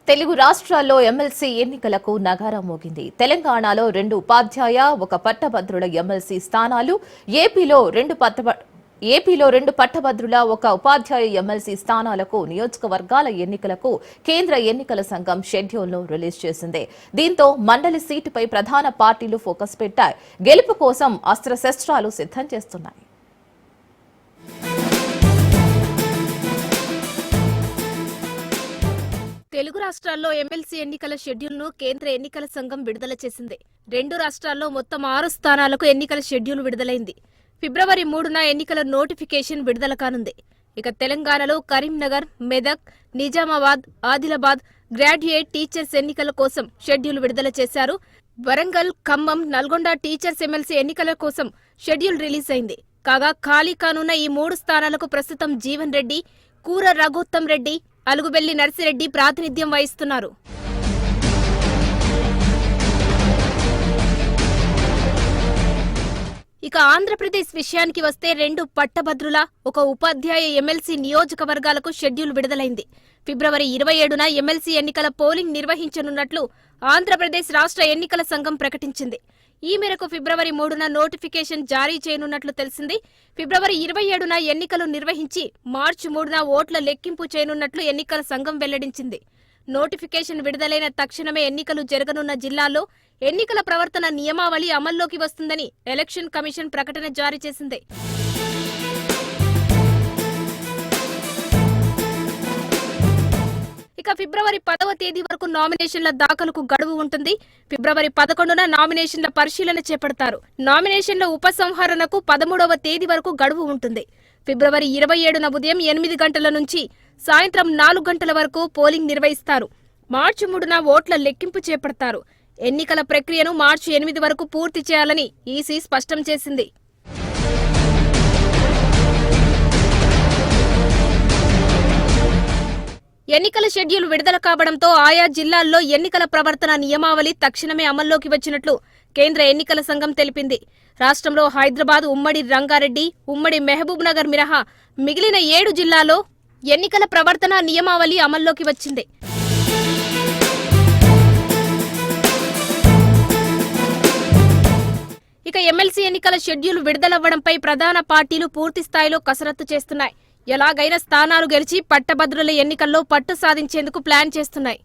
తెలుగు రాష్ట్రాల్లో ఎమ్మెల్సీ ఎన్నికలకు నగారా మోగింది. తెలంగాణలో 2 ఉపాధ్యాయ, 1 పట్టభద్రుల ఎమ్మెల్సీ స్థానాలు, ఏపీలో 2 పట్టభద్రుల, 1 ఉపాధ్యాయ ఎమ్మెల్సీ స్థానాలకు నియోజకవర్గాల ఎన్నికలకు కేంద్ర ఎన్నికల సంఘం షెడ్యూల్ను రిలీజ్ చేసింది. దీంతో మండలి సీటుపై ప్రధాన పార్టీలు ఫోకస్ పెట్టాయి. గెలుపు కోసం అస్త్రశస్త్రాలు సిద్ధం చేస్తున్నాయి. తెలుగు రాష్ట్రాల్లో ఎమ్మెల్సీ ఎన్నికల షెడ్యూల్ను కేంద్ర ఎన్నికల సంఘం విడుదల చేసింది. 2 రాష్ట్రాల్లో మొత్తం 6 స్థానాలకు ఎన్నికల షెడ్యూల్ విడుదలైంది. ఫిబ్రవరి 3న ఎన్నికల నోటిఫికేషన్ విడుదల కానుంది. ఇక తెలంగాణలో కరీంనగర్, మెదక్, నిజామాబాద్, ఆదిలాబాద్ గ్రాడ్యుయేట్ టీచర్స్ ఎన్నికల కోసం షెడ్యూల్ విడుదల చేశారు. వరంగల్, ఖమ్మం, నల్గొండ టీచర్స్ ఎమ్మెల్సీ ఎన్నికల కోసం షెడ్యూల్ రిలీజ్ అయింది. కాగా ఖాళీ కానున్న ఈ 3 స్థానాలకు ప్రస్తుతం జీవన్ రెడ్డి, కూర రఘోత్తమ్ రెడ్డి, అలుగుబెల్లి నర్సిరెడ్డి ప్రాతినిధ్యం వహిస్తున్నారు. ఇక ఆంధ్రప్రదేశ్ విషయానికి వస్తే 2 పట్టభద్రుల, 1 ఉపాధ్యాయ ఎమ్మెల్సీ నియోజకవర్గాలకు షెడ్యూల్ విడుదలైంది. ఫిబ్రవరి 27న ఎమ్మెల్సీ ఎన్నికల పోలింగ్ నిర్వహించనున్నట్లు ఆంధ్రప్రదేశ్ రాష్ట్ర ఎన్నికల సంఘం ప్రకటించింది. ఈ మేరకు ఫిబ్రవరి 3న నోటిఫికేషన్ జారీ చేయనున్నట్లు తెలిసింది. ఫిబ్రవరి 27న ఎన్నికలు నిర్వహించి మార్చి 3న ఓట్ల లెక్కింపు చేయనున్నట్లు ఎన్నికల సంఘం వెల్లడించింది. నోటిఫికేషన్ విడుదలైన తక్షణమే ఎన్నికలు జరగనున్న జిల్లాల్లో ఎన్నికల ప్రవర్తన నియమావళి అమల్లోకి వస్తుందని ఎలక్షన్ కమిషన్ ప్రకటన జారీ చేసింది. ఇక ఫిబ్రవరి 10వ తేదీ వరకు నామినేషన్ల దాఖలుకు గడువు ఉంటుంది. ఫిబ్రవరి 11న నామినేషన్ల పరిశీలన చేపడతారు. నామినేషన్ల ఉపసంహరణకు 13వ తేదీ వరకు గడువు ఉంటుంది. ఫిబ్రవరి 27న ఉదయం 8 గంటల నుంచి సాయంత్రం 4 గంటల వరకు పోలింగ్ నిర్వహిస్తారు. మార్చి 3న ఓట్ల లెక్కింపు చేపడతారు. ఎన్నికల ప్రక్రియను మార్చి 8 వరకు పూర్తి చేయాలని ఈసీ స్పష్టం చేసింది. ఎన్నికల షెడ్యూల్ విడుదల కావడంతో ఆయా జిల్లాల్లో ఎన్నికల ప్రవర్తన నియమావళి తక్షణమే అమల్లోకి వచ్చినట్లు కేంద్ర ఎన్నికల సంఘం తెలిపింది. రాష్ట్రంలో హైదరాబాద్, ఉమ్మడి రంగారెడ్డి, ఉమ్మడి మహబూబ్ నగర్ మినహా మిగిలిన 7 జిల్లాల్లో ఎన్నికల ప్రవర్తన నియమావళి అమల్లోకి వచ్చింది. ఇక ఎమ్మెల్సీ ఎన్నికల షెడ్యూల్ విడుదలవ్వడంపై ప్రధాన పార్టీలు పూర్తి స్థాయిలో కసరత్తు చేస్తున్నాయి. ఎలాగైనా స్థానాలు గెలిచి పట్టభద్రుల ఎన్నికల్లో పట్టు సాధించేందుకు ప్లాన్ చేస్తున్నాయి.